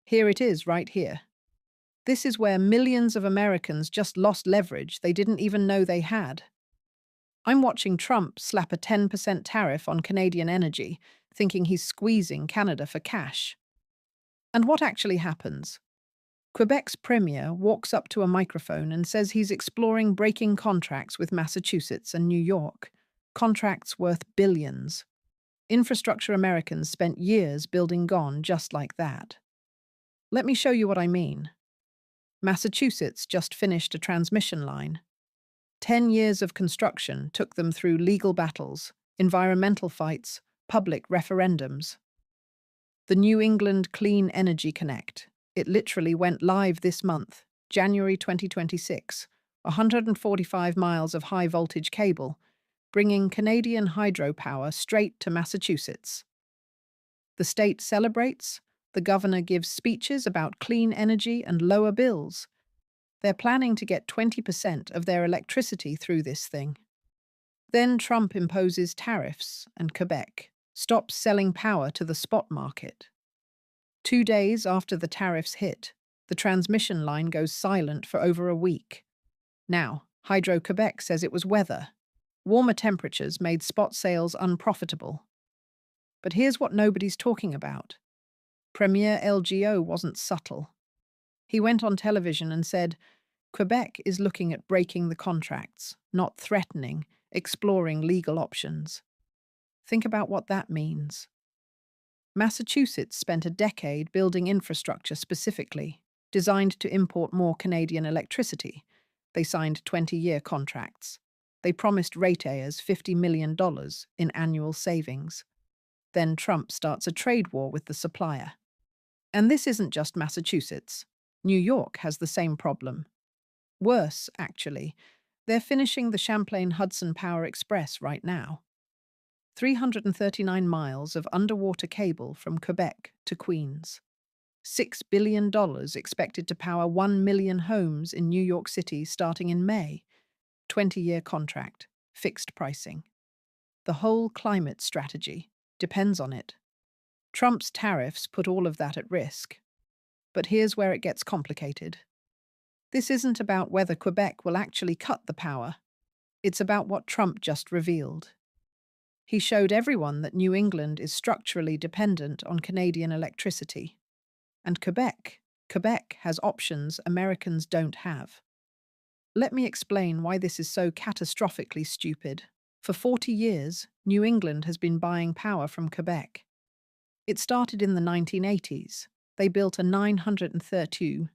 Here it is, right here. This is where millions of Americans just lost leverage they didn't even know they had. I'm watching Trump slap a 10% tariff on Canadian energy, thinking he's squeezing Canada for cash. And what actually happens? Quebec's premier walks up to a microphone and says he's exploring breaking contracts with Massachusetts and New York, contracts worth billions. Infrastructure Americans spent years building gone just like that. Let me show you what I mean. Massachusetts just finished a transmission line. 10 years of construction took them through legal battles, environmental fights, public referendums. The New England Clean Energy Connect. It literally went live this month, January 2026, 145 miles of high-voltage cable, bringing Canadian hydropower straight to Massachusetts. The state celebrates, the governor gives speeches about clean energy and lower bills. They're planning to get 20% of their electricity through this thing. Then Trump imposes tariffs, and Quebec stops selling power to the spot market. 2 days after the tariffs hit, the transmission line goes silent for over a week. Now, Hydro-Quebec says it was weather. Warmer temperatures made spot sales unprofitable. But here's what nobody's talking about. Premier LGO wasn't subtle. He went on television and said, Quebec is looking at breaking the contracts, not threatening, exploring legal options. Think about what that means. Massachusetts spent a decade building infrastructure specifically, designed to import more Canadian electricity. They signed 20-year contracts. They promised ratepayers $50 million in annual savings. Then Trump starts a trade war with the supplier. And this isn't just Massachusetts. New York has the same problem. Worse, actually, they're finishing the Champlain Hudson Power Express right now. 339 miles of underwater cable from Quebec to Queens. $6 billion expected to power 1 million homes in New York City starting in May. 20-year contract, fixed pricing. The whole climate strategy depends on it. Trump's tariffs put all of that at risk. But here's where it gets complicated. This isn't about whether Quebec will actually cut the power. It's about what Trump just revealed. He showed everyone that New England is structurally dependent on Canadian electricity. And Quebec has options Americans don't have. Let me explain why this is so catastrophically stupid. For 40 years, New England has been buying power from Quebec. It started in the 1980s. They built a 932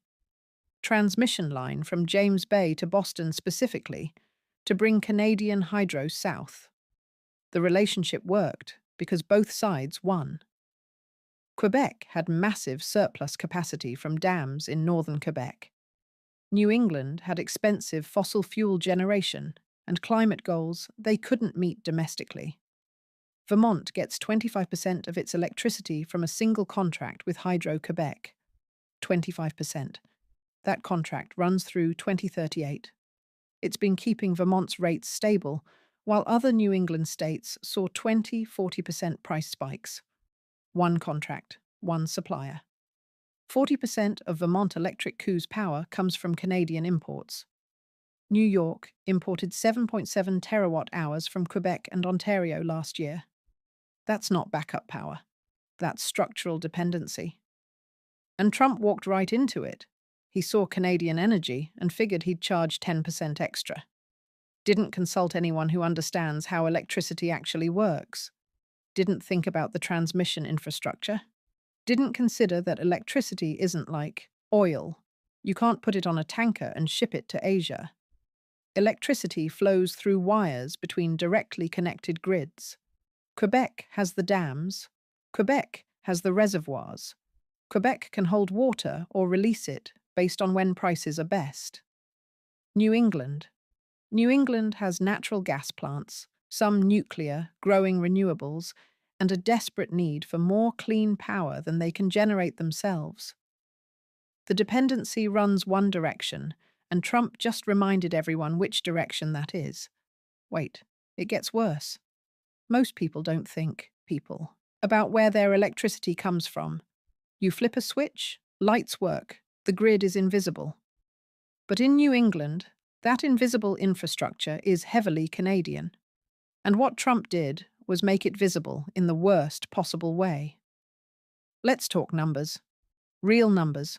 transmission line from James Bay to Boston specifically to bring Canadian hydro south. The relationship worked because both sides won. Quebec had massive surplus capacity from dams in northern Quebec. New England had expensive fossil fuel generation and climate goals they couldn't meet domestically. Vermont gets 25% of its electricity from a single contract with Hydro-Quebec. 25%. That contract runs through 2038. It's been keeping Vermont's rates stable, while other New England states saw 20–40% price spikes. One contract, one supplier. 40% of Vermont Electric Co's power comes from Canadian imports. New York imported 7.7 terawatt-hours from Quebec and Ontario last year. That's not backup power. That's structural dependency. And Trump walked right into it. He saw Canadian energy and figured he'd charge 10% extra. Didn't consult anyone who understands how electricity actually works. Didn't think about the transmission infrastructure. Didn't consider that electricity isn't like oil. You can't put it on a tanker and ship it to Asia. Electricity flows through wires between directly connected grids. Quebec has the dams. Quebec has the reservoirs. Quebec can hold water or release it based on when prices are best. New England. New England has natural gas plants, some nuclear, growing renewables, and a desperate need for more clean power than they can generate themselves. The dependency runs one direction, and Trump just reminded everyone which direction that is. Wait, it gets worse. Most people don't think, about where their electricity comes from. You flip a switch, Lights work, the grid is invisible. But in New England, that invisible infrastructure is heavily Canadian. And what Trump did was make it visible in the worst possible way. Let's talk numbers. Real numbers.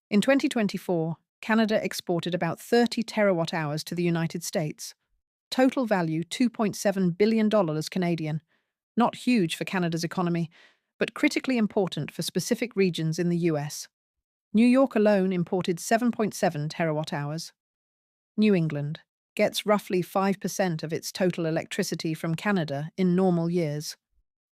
In 2024, Canada exported about 30 terawatt hours to the United States. Total value $2.7 billion Canadian. Not huge for Canada's economy, but critically important for specific regions in the US. New York alone imported 7.7 terawatt hours. New England gets roughly 5% of its total electricity from Canada in normal years.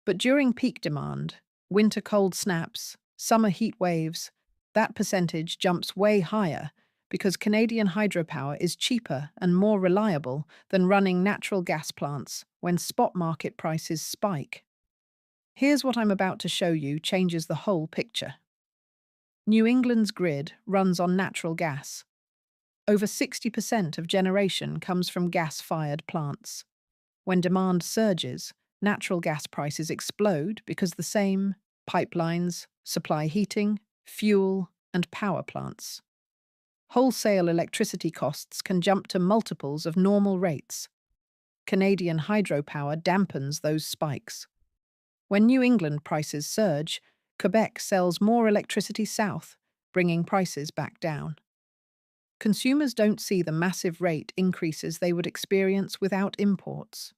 But during peak demand, winter cold snaps, summer heat waves, that percentage jumps way higher because Canadian hydropower is cheaper and more reliable than running natural gas plants when spot market prices spike. Here's what I'm about to show you changes the whole picture. New England's grid runs on natural gas. Over 60% of generation comes from gas-fired plants. When demand surges, natural gas prices explode because the same pipelines supply heating, fuel, and power plants. Wholesale electricity costs can jump to multiples of normal rates. Canadian hydropower dampens those spikes. When New England prices surge, Quebec sells more electricity south, bringing prices back down. Consumers don't see the massive rate increases they would experience without imports.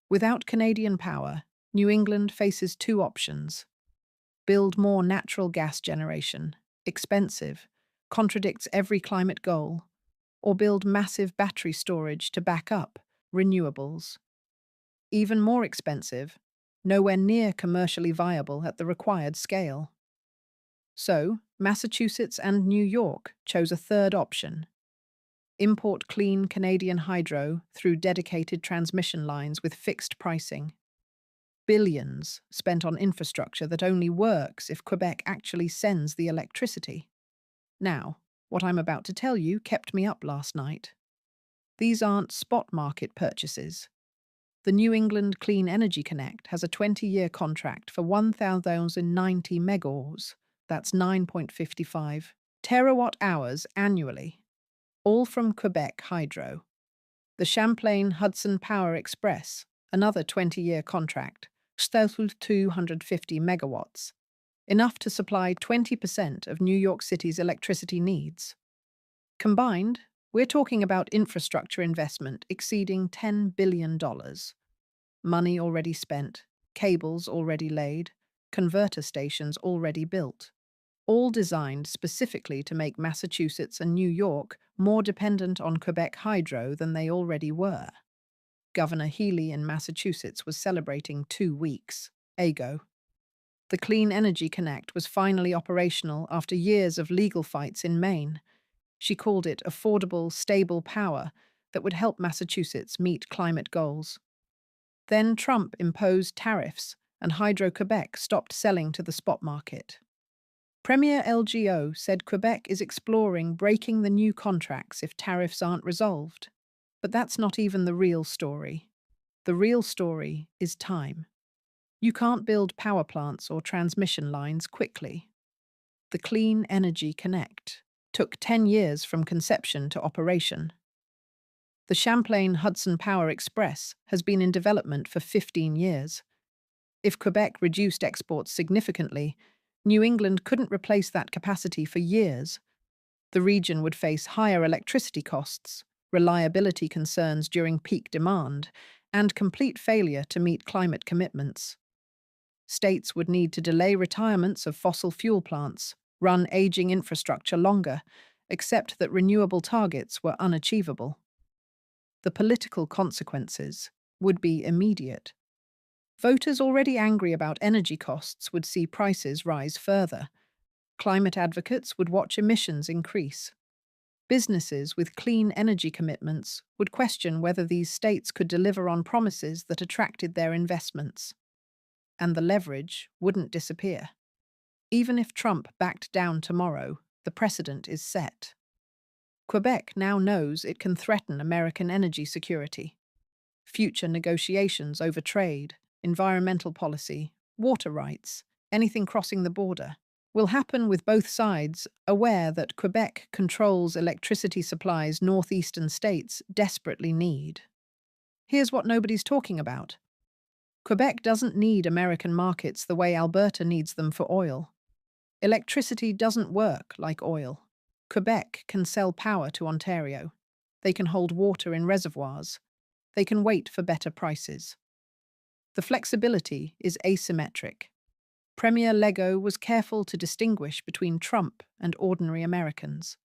Without Canadian power, New England faces two options. Build more natural gas generation, expensive, contradicts every climate goal, or build massive battery storage to back up renewables. Even more expensive, nowhere near commercially viable at the required scale. So, Massachusetts and New York chose a third option. Import clean Canadian hydro through dedicated transmission lines with fixed pricing. Billions spent on infrastructure that only works if Quebec actually sends the electricity. Now, what I'm about to tell you kept me up last night. These aren't spot market purchases. The New England Clean Energy Connect has a 20-year contract for 1,090 megawatts, that's 9.55 terawatt hours annually, all from Quebec Hydro. The Champlain Hudson Power Express, another 20-year contract, 250 megawatts, enough to supply 20% of New York City's electricity needs. Combined, we're talking about infrastructure investment exceeding $10 billion. Money already spent, cables already laid, converter stations already built, all designed specifically to make Massachusetts and New York more dependent on Quebec Hydro than they already were. Governor Healey in Massachusetts was celebrating 2 weeks ago. The Clean Energy Connect was finally operational after years of legal fights in Maine. She called it affordable, stable power that would help Massachusetts meet climate goals. Then Trump imposed tariffs, and Hydro-Quebec stopped selling to the spot market. Premier LGO said Quebec is exploring breaking the new contracts if tariffs aren't resolved. But that's not even the real story. The real story is time. You can't build power plants or transmission lines quickly. The Clean Energy Connect took 10 years from conception to operation. The Champlain Hudson Power Express has been in development for 15 years. If Quebec reduced exports significantly, New England couldn't replace that capacity for years. The region would face higher electricity costs, reliability concerns during peak demand, and complete failure to meet climate commitments. States would need to delay retirements of fossil fuel plants, run aging infrastructure longer, accept that renewable targets were unachievable. The political consequences would be immediate. Voters already angry about energy costs would see prices rise further. Climate advocates would watch emissions increase. Businesses with clean energy commitments would question whether these states could deliver on promises that attracted their investments. And the leverage wouldn't disappear. Even if Trump backed down tomorrow, the precedent is set. Quebec now knows it can threaten American energy security. Future negotiations over trade, environmental policy, water rights, anything crossing the border, will happen with both sides aware that Quebec controls electricity supplies northeastern states desperately need. Here's what nobody's talking about. Quebec doesn't need American markets the way Alberta needs them for oil. Electricity doesn't work like oil. Quebec can sell power to Ontario. They can hold water in reservoirs. They can wait for better prices. The flexibility is asymmetric. Premier Legault was careful to distinguish between Trump and ordinary Americans.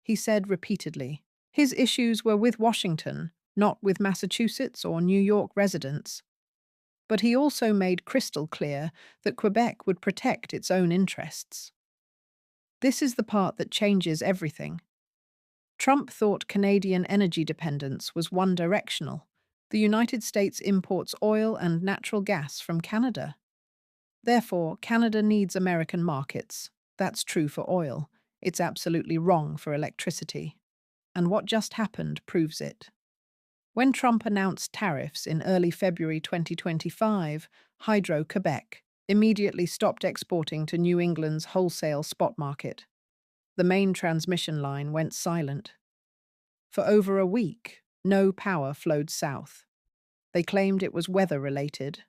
He said repeatedly, his issues were with Washington, not with Massachusetts or New York residents. But he also made crystal clear that Quebec would protect its own interests. This is the part that changes everything. Trump thought Canadian energy dependence was one-directional. The United States imports oil and natural gas from Canada. Therefore, Canada needs American markets. That's true for oil. It's absolutely wrong for electricity. And what just happened proves it. When Trump announced tariffs in early February 2025, Hydro-Quebec immediately stopped exporting to New England's wholesale spot market. The main transmission line went silent. For over a week, no power flowed south. They claimed it was weather-related.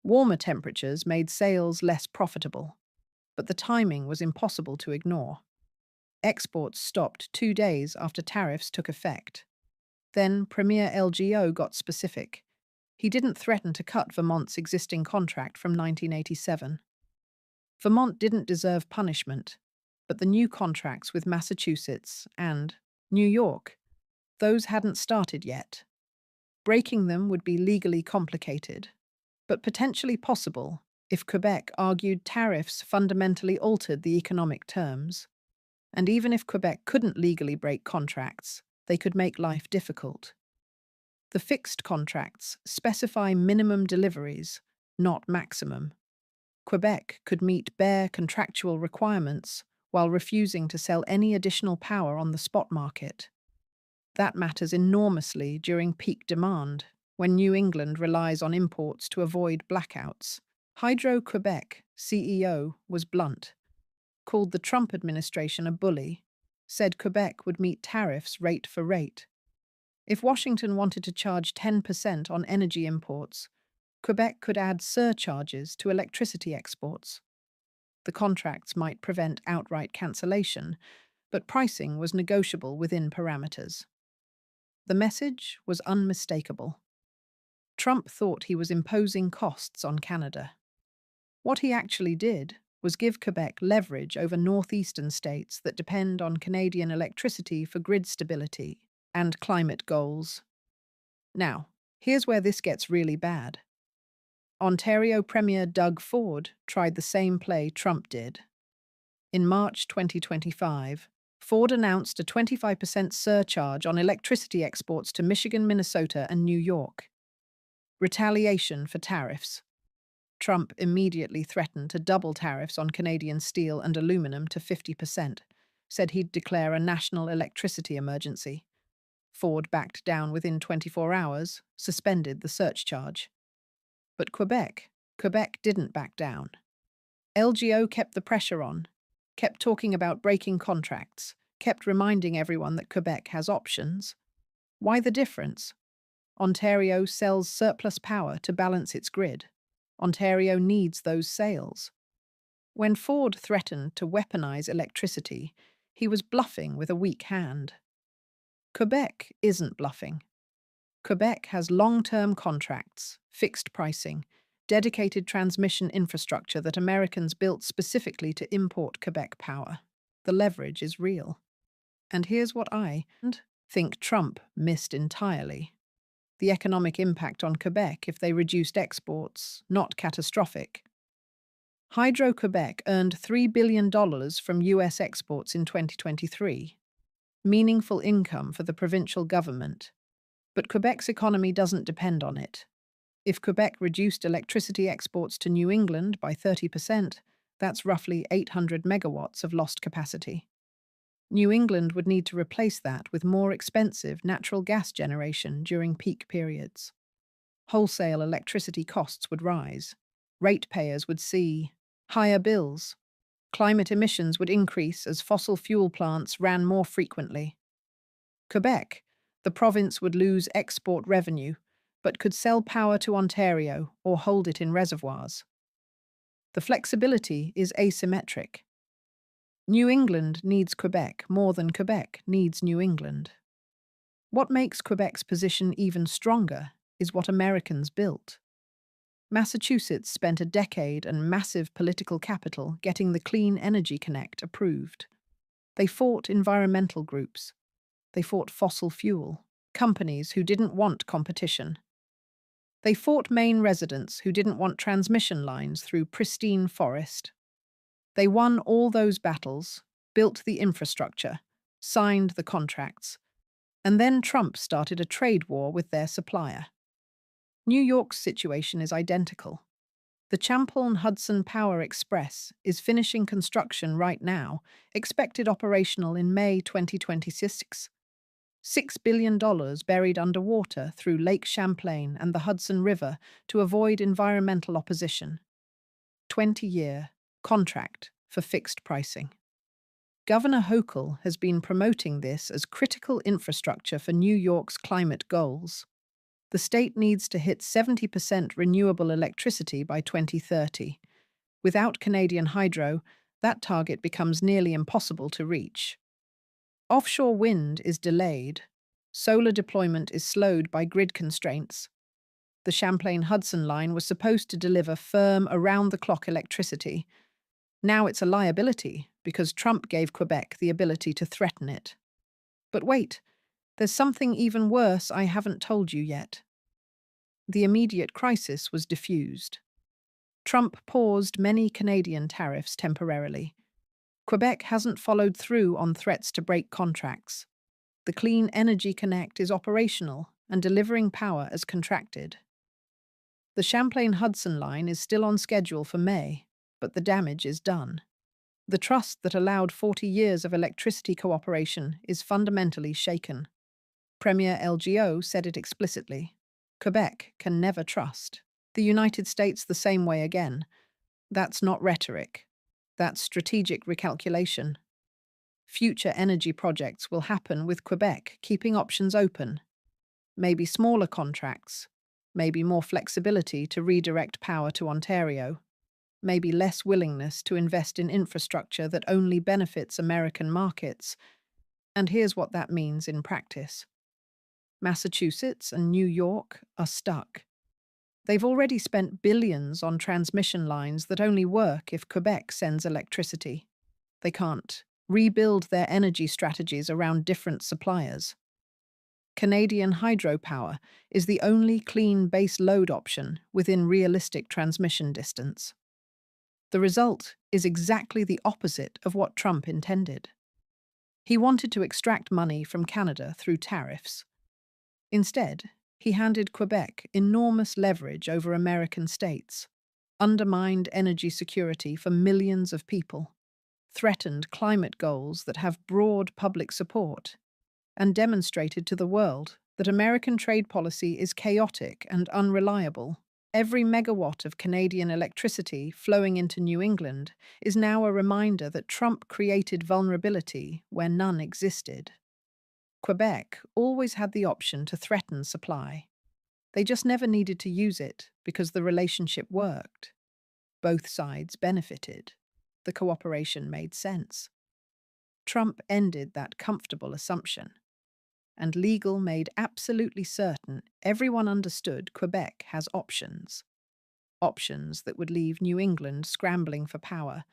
Warmer temperatures made sales less profitable, but the timing was impossible to ignore. Exports stopped 2 days after tariffs took effect. Then Premier LGO got specific. He didn't threaten to cut Vermont's existing contract from 1987. Vermont didn't deserve punishment, but the new contracts with Massachusetts and New York, those hadn't started yet. Breaking them would be legally complicated, but potentially possible if Quebec argued tariffs fundamentally altered the economic terms. And even if Quebec couldn't legally break contracts, they could make life difficult. The fixed contracts specify minimum deliveries, not maximum. Quebec could meet bare contractual requirements while refusing to sell any additional power on the spot market. That matters enormously during peak demand, when New England relies on imports to avoid blackouts. Hydro-Quebec CEO was blunt, called the Trump administration a bully, said Quebec would meet tariffs rate for rate. If Washington wanted to charge 10% on energy imports, Quebec could add surcharges to electricity exports. The contracts might prevent outright cancellation, but pricing was negotiable within parameters. The message was unmistakable. Trump thought he was imposing costs on Canada. What he actually did was give Quebec leverage over northeastern states that depend on Canadian electricity for grid stability and climate goals. Now, here's where this gets really bad. Ontario Premier Doug Ford tried the same play Trump did. In March 2025, Ford announced a 25% surcharge on electricity exports to Michigan, Minnesota, and New York. Retaliation for tariffs. Trump immediately threatened to double tariffs on Canadian steel and aluminum to 50%, said he'd declare a national electricity emergency. Ford backed down within 24 hours, suspended the surcharge. But Quebec didn't back down. LGO kept the pressure on, kept talking about breaking contracts, kept reminding everyone that Quebec has options. Why the difference? Ontario sells surplus power to balance its grid. Ontario needs those sales. When Ford threatened to weaponize electricity, he was bluffing with a weak hand. Quebec isn't bluffing. Quebec has long-term contracts, fixed pricing, dedicated transmission infrastructure that Americans built specifically to import Quebec power. The leverage is real. And here's what I think Trump missed entirely. The economic impact on Quebec if they reduced exports, not catastrophic. Hydro-Quebec earned $3 billion from U.S. exports in 2023. Meaningful income for the provincial government. But Quebec's economy doesn't depend on it. If Quebec reduced electricity exports to New England by 30%, that's roughly 800 megawatts of lost capacity. New England would need to replace that with more expensive natural gas generation during peak periods. Wholesale electricity costs would rise. Ratepayers would see higher bills. Climate emissions would increase as fossil fuel plants ran more frequently. Quebec, the province would lose export revenue, but could sell power to Ontario or hold it in reservoirs. The flexibility is asymmetric. New England needs Quebec more than Quebec needs New England. What makes Quebec's position even stronger is what Americans built. Massachusetts spent a decade and massive political capital getting the Clean Energy Connect approved. They fought environmental groups. They fought fossil fuel companies who didn't want competition. They fought Maine residents who didn't want transmission lines through pristine forest. They won all those battles, built the infrastructure, signed the contracts, and then Trump started a trade war with their supplier. New York's situation is identical. The Champlain Hudson Power Express is finishing construction right now, expected operational in May 2026. $6 billion buried underwater through Lake Champlain and the Hudson River to avoid environmental opposition. 20-year contract for fixed pricing. Governor Hochul has been promoting this as critical infrastructure for New York's climate goals. The state needs to hit 70% renewable electricity by 2030. Without Canadian hydro, that target becomes nearly impossible to reach. Offshore wind is delayed. Solar deployment is slowed by grid constraints. The Champlain Hudson line was supposed to deliver firm, around-the-clock electricity. Now it's a liability because Trump gave Quebec the ability to threaten it. But wait, there's something even worse I haven't told you yet. The immediate crisis was diffused. Trump paused many Canadian tariffs temporarily. Quebec hasn't followed through on threats to break contracts. The Clean Energy Connect is operational and delivering power as contracted. The Champlain Hudson line is still on schedule for May, but the damage is done. The trust that allowed 40 years of electricity cooperation is fundamentally shaken. Premier LGO said it explicitly. Quebec can never trust. The United States the same way again. That's not rhetoric. That's strategic recalculation. Future energy projects will happen with Quebec keeping options open. Maybe smaller contracts, maybe more flexibility to redirect power to Ontario, maybe less willingness to invest in infrastructure that only benefits American markets. And here's what that means in practice. Massachusetts and New York are stuck. They've already spent billions on transmission lines that only work if Quebec sends electricity. They can't rebuild their energy strategies around different suppliers. Canadian hydropower is the only clean base load option within realistic transmission distance. The result is exactly the opposite of what Trump intended. He wanted to extract money from Canada through tariffs. Instead, he handed Quebec enormous leverage over American states, undermined energy security for millions of people, threatened climate goals that have broad public support, and demonstrated to the world that American trade policy is chaotic and unreliable. Every megawatt of Canadian electricity flowing into New England is now a reminder that Trump created vulnerability where none existed. Quebec always had the option to threaten supply. They just never needed to use it because the relationship worked. Both sides benefited. The cooperation made sense. Trump ended that comfortable assumption, and legal made absolutely certain everyone understood Quebec has options. Options that would leave New England scrambling for power,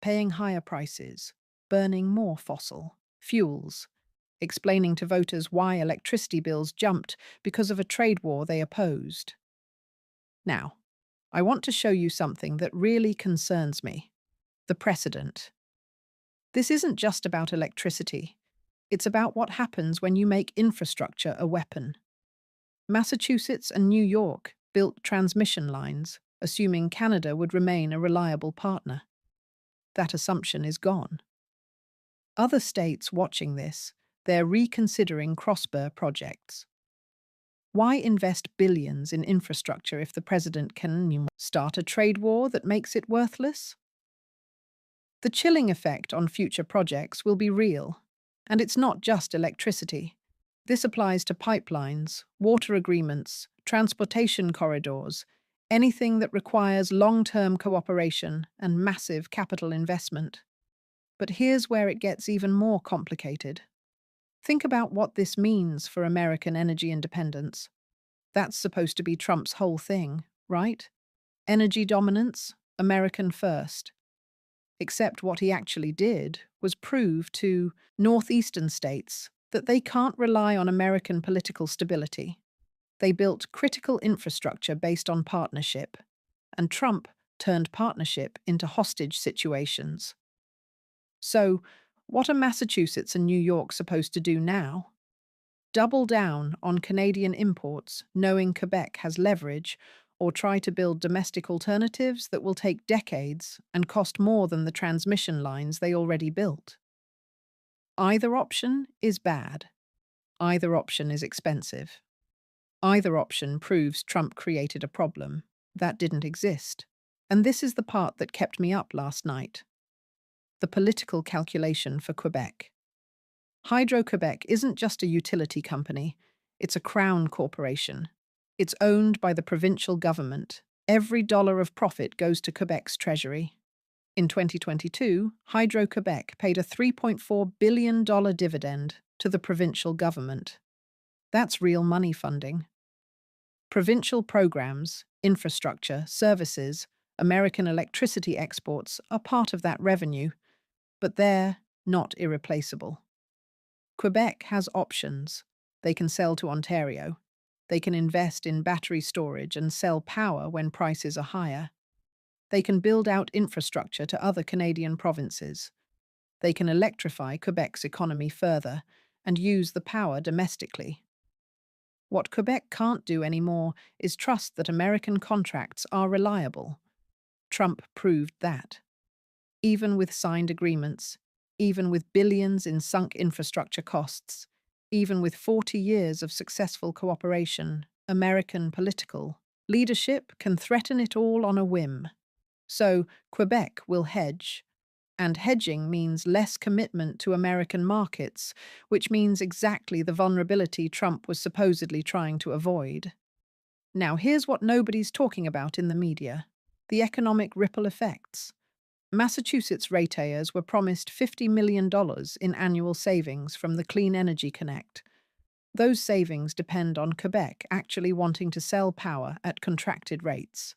paying higher prices, burning more fossil fuels, explaining to voters why electricity bills jumped because of a trade war they opposed. Now, I want to show you something that really concerns me: the precedent. This isn't just about electricity. It's about what happens when you make infrastructure a weapon. Massachusetts and New York built transmission lines, assuming Canada would remain a reliable partner. That assumption is gone. Other states watching this, they're reconsidering cross-border projects. Why invest billions in infrastructure if the president can start a trade war that makes it worthless? The chilling effect on future projects will be real. And it's not just electricity. This applies to pipelines, water agreements, transportation corridors, anything that requires long-term cooperation and massive capital investment. But here's where it gets even more complicated. Think about what this means for American energy independence. That's supposed to be Trump's whole thing, right? Energy dominance, American first. Except what he actually did was prove to northeastern states that they can't rely on American political stability. They built critical infrastructure based on partnership, and Trump turned partnership into hostage situations. So, what are Massachusetts and New York supposed to do now? Double down on Canadian imports, knowing Quebec has leverage, or try to build domestic alternatives that will take decades and cost more than the transmission lines they already built? Either option is bad. Either option is expensive. Either option proves Trump created a problem that didn't exist. And this is the part that kept me up last night. The political calculation for Quebec. Hydro-Quebec isn't just a utility company, it's a crown corporation. It's owned by the provincial government. Every dollar of profit goes to Quebec's treasury. In 2022, Hydro-Quebec paid a $3.4 billion dividend to the provincial government. That's real money funding. Provincial programs, infrastructure, services, American electricity exports are part of that revenue, but they're not irreplaceable. Quebec has options. They can sell to Ontario. They can invest in battery storage and sell power when prices are higher. They can build out infrastructure to other Canadian provinces. They can electrify Quebec's economy further and use the power domestically. What Quebec can't do anymore is trust that American contracts are reliable. Trump proved that. Even with signed agreements, even with billions in sunk infrastructure costs, even with 40 years of successful cooperation, American political leadership can threaten it all on a whim. So Quebec will hedge. And hedging means less commitment to American markets, which means exactly the vulnerability Trump was supposedly trying to avoid. Now, here's what nobody's talking about in the media: the economic ripple effects. Massachusetts ratepayers were promised $50 million in annual savings from the Clean Energy Connect. Those savings depend on Quebec actually wanting to sell power at contracted rates.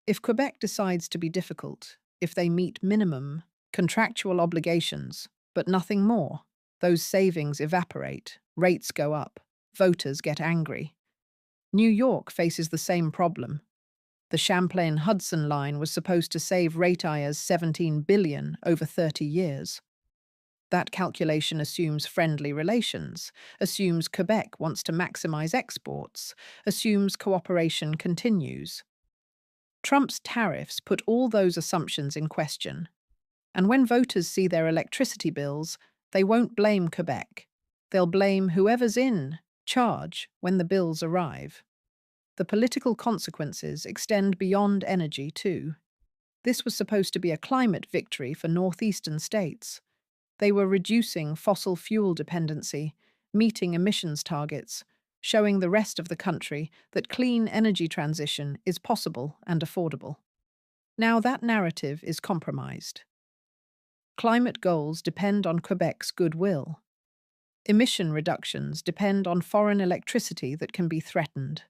If Quebec decides to be difficult, if they meet minimum contractual obligations, but nothing more, those savings evaporate, rates go up, voters get angry. New York faces the same problem. The Champlain Hudson line was supposed to save ratepayers $17 billion over 30 years. That calculation assumes friendly relations, assumes Quebec wants to maximize exports, assumes cooperation continues. Trump's tariffs put all those assumptions in question. And when voters see their electricity bills, they won't blame Quebec. They'll blame whoever's in charge when the bills arrive. The political consequences extend beyond energy, too. This was supposed to be a climate victory for northeastern states. They were reducing fossil fuel dependency, meeting emissions targets, showing the rest of the country that clean energy transition is possible and affordable. Now that narrative is compromised. Climate goals depend on Quebec's goodwill. Emission reductions depend on foreign electricity that can be threatened.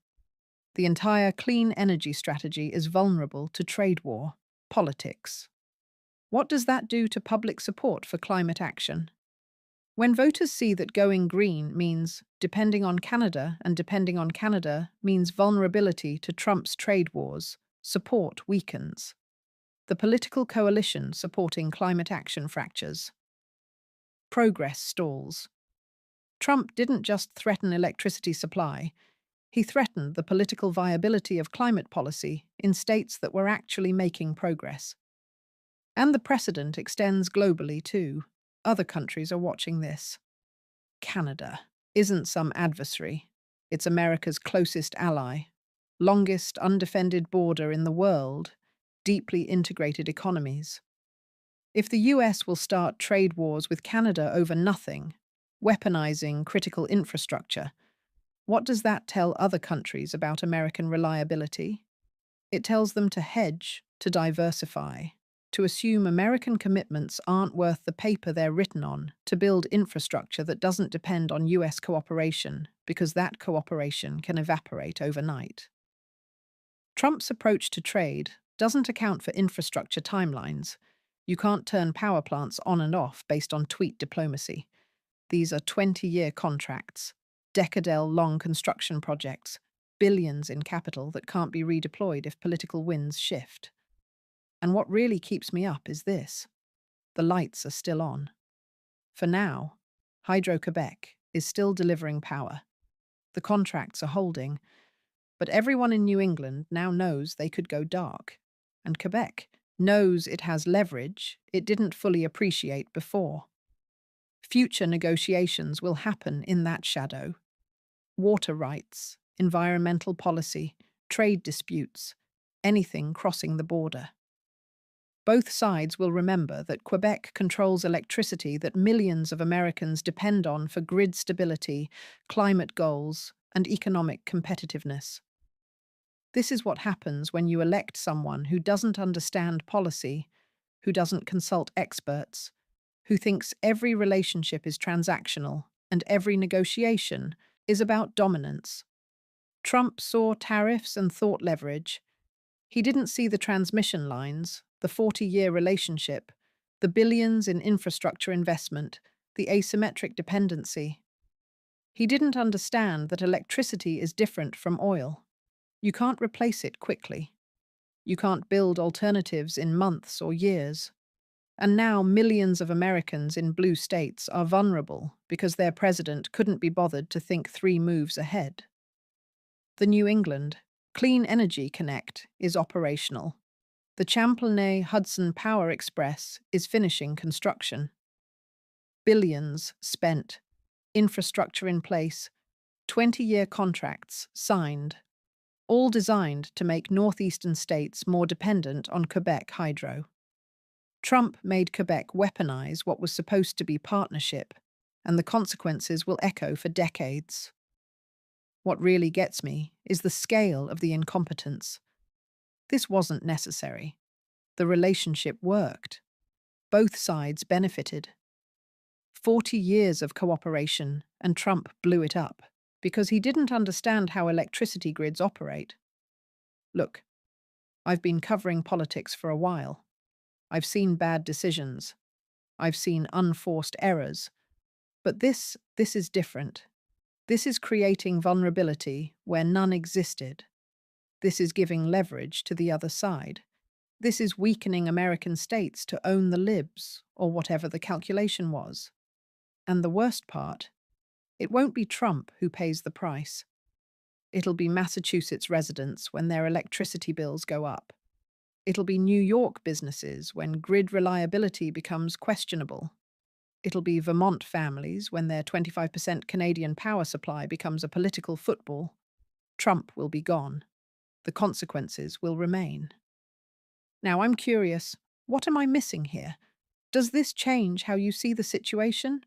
The entire clean energy strategy is vulnerable to trade war, politics. What does that do to public support for climate action? When voters see that going green means depending on Canada and depending on Canada means vulnerability to Trump's trade wars, support weakens. The political coalition supporting climate action fractures. Progress stalls. Trump didn't just threaten electricity supply, he threatened the political viability of climate policy in states that were actually making progress. And the precedent extends globally too. Other countries are watching this. Canada isn't some adversary. It's America's closest ally, longest undefended border in the world, deeply integrated economies. If the US will start trade wars with Canada over nothing, weaponizing critical infrastructure, what does that tell other countries about American reliability? It tells them to hedge, to diversify, to assume American commitments aren't worth the paper they're written on, to build infrastructure that doesn't depend on US cooperation, because that cooperation can evaporate overnight. Trump's approach to trade doesn't account for infrastructure timelines. You can't turn power plants on and off based on tweet diplomacy. These are 20-year contracts, decadal-long construction projects, billions in capital that can't be redeployed if political winds shift. And what really keeps me up is this: the lights are still on. For now, Hydro-Quebec is still delivering power. The contracts are holding, but everyone in New England now knows they could go dark. And Quebec knows it has leverage it didn't fully appreciate before. Future negotiations will happen in that shadow. Water rights, environmental policy, trade disputes, anything crossing the border. Both sides will remember that Quebec controls electricity that millions of Americans depend on for grid stability, climate goals, and economic competitiveness. This is what happens when you elect someone who doesn't understand policy, who doesn't consult experts, who thinks every relationship is transactional and every negotiation is about dominance. Trump saw tariffs and thought leverage. He didn't see the transmission lines, the 40-year relationship, the billions in infrastructure investment, the asymmetric dependency. He didn't understand that electricity is different from oil. You can't replace it quickly. You can't build alternatives in months or years. And now millions of Americans in blue states are vulnerable because their president couldn't be bothered to think 3 moves ahead. The New England Clean Energy Connect is operational. The Champlain Hudson Power Express is finishing construction. Billions spent, infrastructure in place, 20-year contracts signed, all designed to make northeastern states more dependent on Quebec hydro. Trump made Quebec weaponize what was supposed to be partnership, and the consequences will echo for decades. What really gets me is the scale of the incompetence. This wasn't necessary. The relationship worked. Both sides benefited. 40 years of cooperation, and Trump blew it up because he didn't understand how electricity grids operate. Look, I've been covering politics for a while. I've seen bad decisions. I've seen unforced errors. But this is different. This is creating vulnerability where none existed. This is giving leverage to the other side. This is weakening American states to own the libs, or whatever the calculation was. And the worst part, it won't be Trump who pays the price. It'll be Massachusetts residents when their electricity bills go up. It'll be New York businesses when grid reliability becomes questionable. It'll be Vermont families when their 25% Canadian power supply becomes a political football. Trump will be gone. The consequences will remain. Now I'm curious, what am I missing here? Does this change how you see the situation?